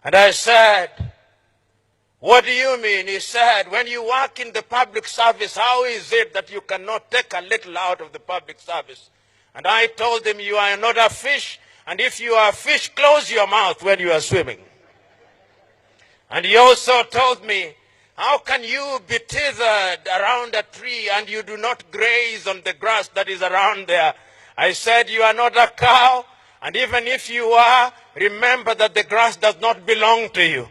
And I said, what do you mean? He said, when you work in the public service, how is it that you cannot take a little out of the public service? And I told him, you are not a fish, and if you are a fish, close your mouth when you are swimming. And he also told me, how can you be tethered around a tree and you do not graze on the grass that is around there? I said, you are not a cow, and even if you are, remember that the grass does not belong to you.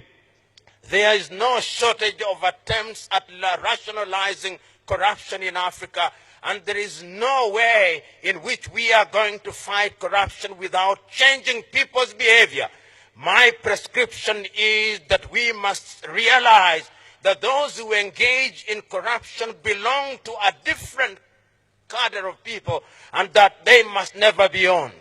There is no shortage of attempts at rationalizing corruption in Africa, and there is no way in which we are going to fight corruption without changing people's behavior. My prescription is that we must realize that those who engage in corruption belong to a different cadre of people, and that they must never be owned.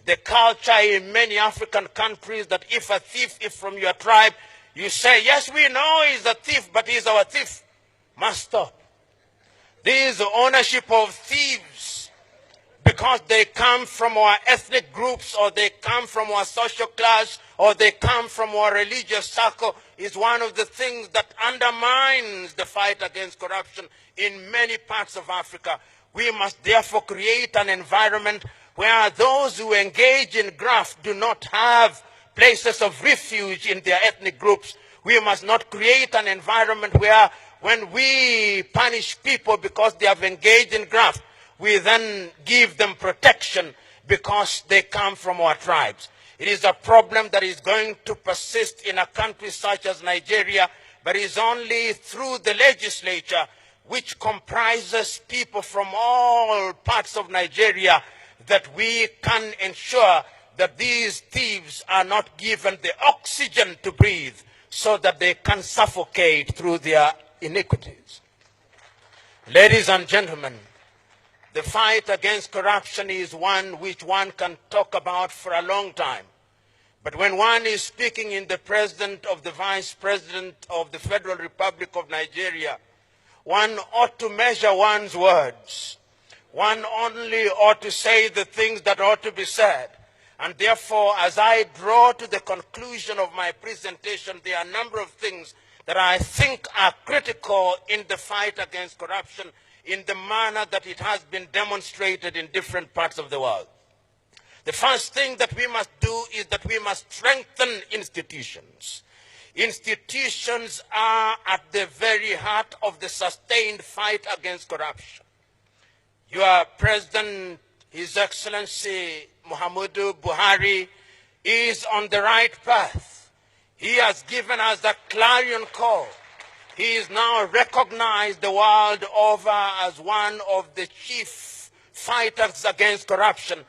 The culture in many African countries that if a thief is from your tribe, you say, yes, we know he's a thief, but he's our thief. Must stop. This ownership of thieves, because they come from our ethnic groups, or they come from our social class, or they come from our religious circle, is one of the things that undermines the fight against corruption in many parts of Africa. We must therefore create an environment where those who engage in graft do not have places of refuge in their ethnic groups. We must not create an environment where when we punish people because they have engaged in graft, we then give them protection because they come from our tribes. It is a problem that is going to persist in a country such as Nigeria, but it is only through the legislature, which comprises people from all parts of Nigeria, that we can ensure that these thieves are not given the oxygen to breathe so that they can suffocate through their iniquities. Ladies and gentlemen, the fight against corruption is one which one can talk about for a long time. But when one is speaking in the presence of the Vice President of the Federal Republic of Nigeria, one ought to measure one's words. One only ought to say the things that ought to be said. And therefore, as I draw to the conclusion of my presentation, there are a number of things that I think are critical in the fight against corruption in the manner that it has been demonstrated in different parts of the world. The first thing that we must do is that we must strengthen institutions. Institutions are at the very heart of the sustained fight against corruption. Your President, His Excellency Muhammadu Buhari, is on the right path. He has given us a clarion call. He is now recognized the world over as one of the chief fighters against corruption.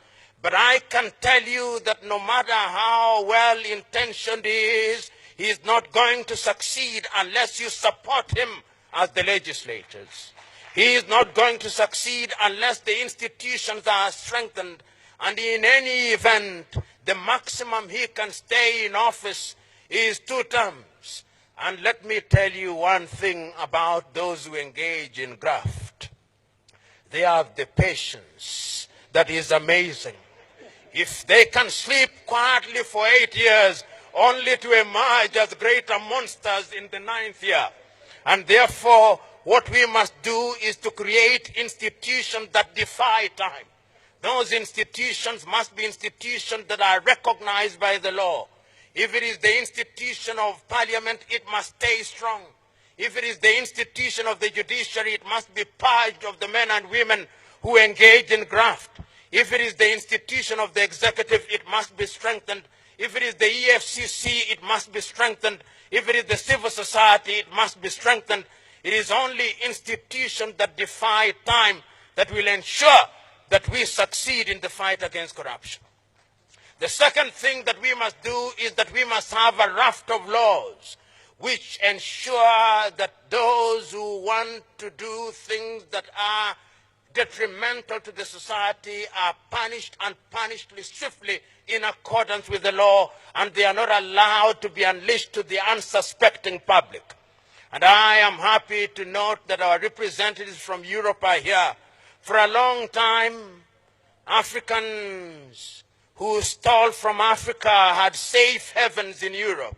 But I can tell you that no matter how well-intentioned he is not going to succeed unless you support him as the legislators. He is not going to succeed unless the institutions are strengthened. And in any event, the maximum he can stay in office is 2 terms. And let me tell you one thing about those who engage in graft. They have the patience that is amazing. If they can sleep quietly for 8 years, only to emerge as greater monsters in the 9th year. And therefore, what we must do is to create institutions that defy time. Those institutions must be institutions that are recognized by the law. If it is the institution of parliament, it must stay strong. If it is the institution of the judiciary, it must be purged of the men and women who engage in graft. If it is the institution of the executive, it must be strengthened. If it is the EFCC, it must be strengthened. If it is the civil society, it must be strengthened. It is only institutions that defy time that will ensure that we succeed in the fight against corruption. The second thing that we must do is that we must have a raft of laws which ensure that those who want to do things that are detrimental to the society are punished, and punished swiftly in accordance with the law, and they are not allowed to be unleashed to the unsuspecting public. And I am happy to note that our representatives from Europe are here. For a long time, Africans who stole from Africa had safe havens in Europe.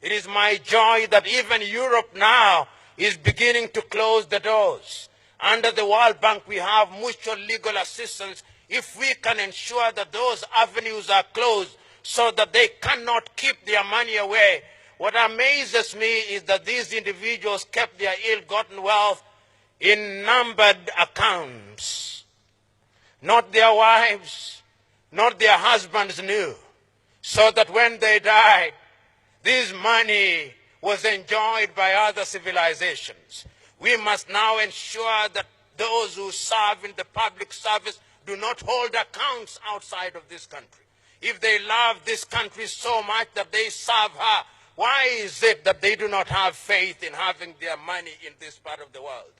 It is my joy that even Europe now is beginning to close the doors. Under the World Bank, we have mutual legal assistance if we can ensure that those avenues are closed so that they cannot keep their money away. What amazes me is that these individuals kept their ill-gotten wealth in numbered accounts. Not their wives, not their husbands knew. So that when they died, this money was enjoyed by other civilizations. We must now ensure that those who serve in the public service do not hold accounts outside of this country. If they love this country so much that they serve her, why is it that they do not have faith in having their money in this part of the world?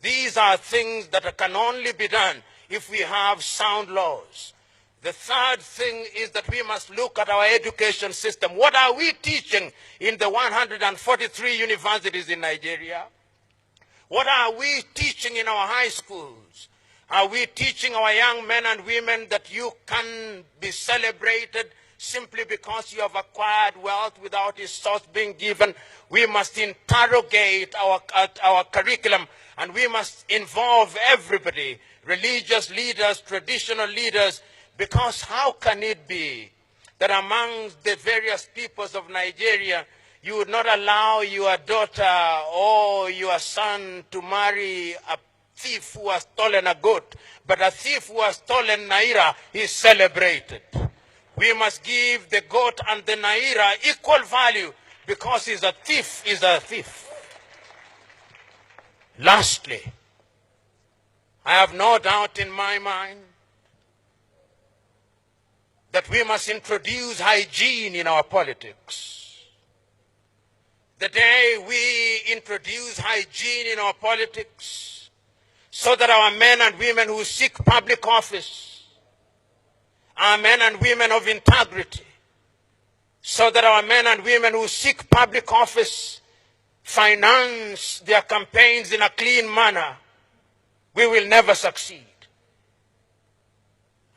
These are things that can only be done if we have sound laws. The third thing is that we must look at our education system. What are we teaching in the 143 universities in Nigeria? What are we teaching in our high schools? Are we teaching our young men and women that you can be celebrated simply because you have acquired wealth without a source being given? We must interrogate our curriculum, and we must involve everybody, religious leaders, traditional leaders, because how can it be that among the various peoples of Nigeria, you would not allow your daughter or your son to marry a thief who has stolen a goat, but a thief who has stolen naira is celebrated? We must give the goat and the naira equal value, because he's a thief is a thief. Lastly, I have no doubt in my mind that we must introduce hygiene in our politics. The day we introduce hygiene in our politics, so that our men and women who seek public office are men and women of integrity, so that our men and women who seek public office finance their campaigns in a clean manner, we will never succeed.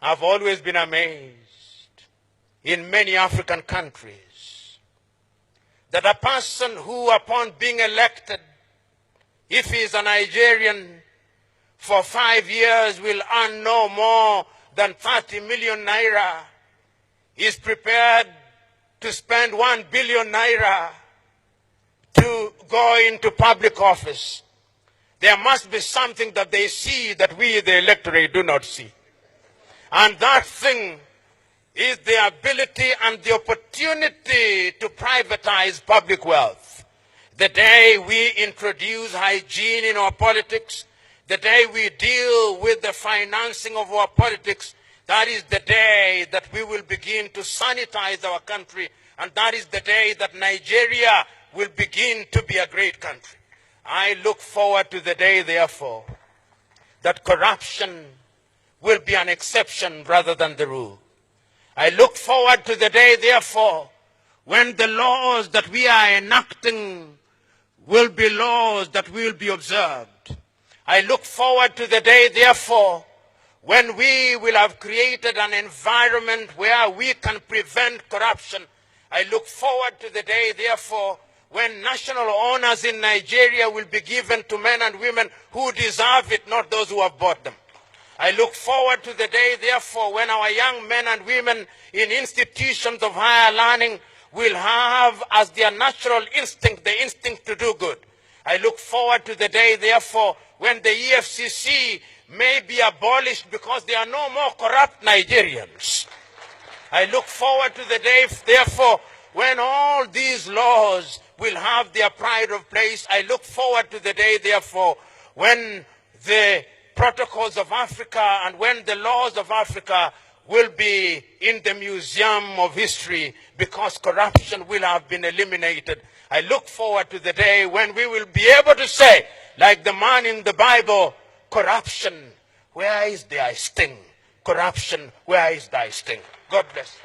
I've always been amazed in many African countries that a person who, upon being elected, if he is a Nigerian, for 5 years will earn no more than 30 million naira, is prepared to spend 1 billion naira to go into public office. There must be something that they see that we, the electorate, do not see. And that thing is the ability and the opportunity to privatize public wealth. The day we introduce hygiene in our politics, the day we deal with the financing of our politics, that is the day that we will begin to sanitize our country, and that is the day that Nigeria will begin to be a great country. I look forward to the day, therefore, that corruption will be an exception rather than the rule. I look forward to the day, therefore, when the laws that we are enacting will be laws that will be observed. I look forward to the day, therefore, when we will have created an environment where we can prevent corruption. I look forward to the day, therefore, when national honors in Nigeria will be given to men and women who deserve it, not those who have bought them. I look forward to the day, therefore, when our young men and women in institutions of higher learning will have as their natural instinct the instinct to do good. I look forward to the day, therefore, when the EFCC may be abolished because there are no more corrupt Nigerians. I look forward to the day, therefore, when all these laws will have their pride of place. I look forward to the day, therefore, when the protocols of Africa and when the laws of Africa will be in the Museum of History, because corruption will have been eliminated. I look forward to the day when we will be able to say, like the man in the Bible, corruption, where is thy sting? Corruption, where is thy sting? God bless.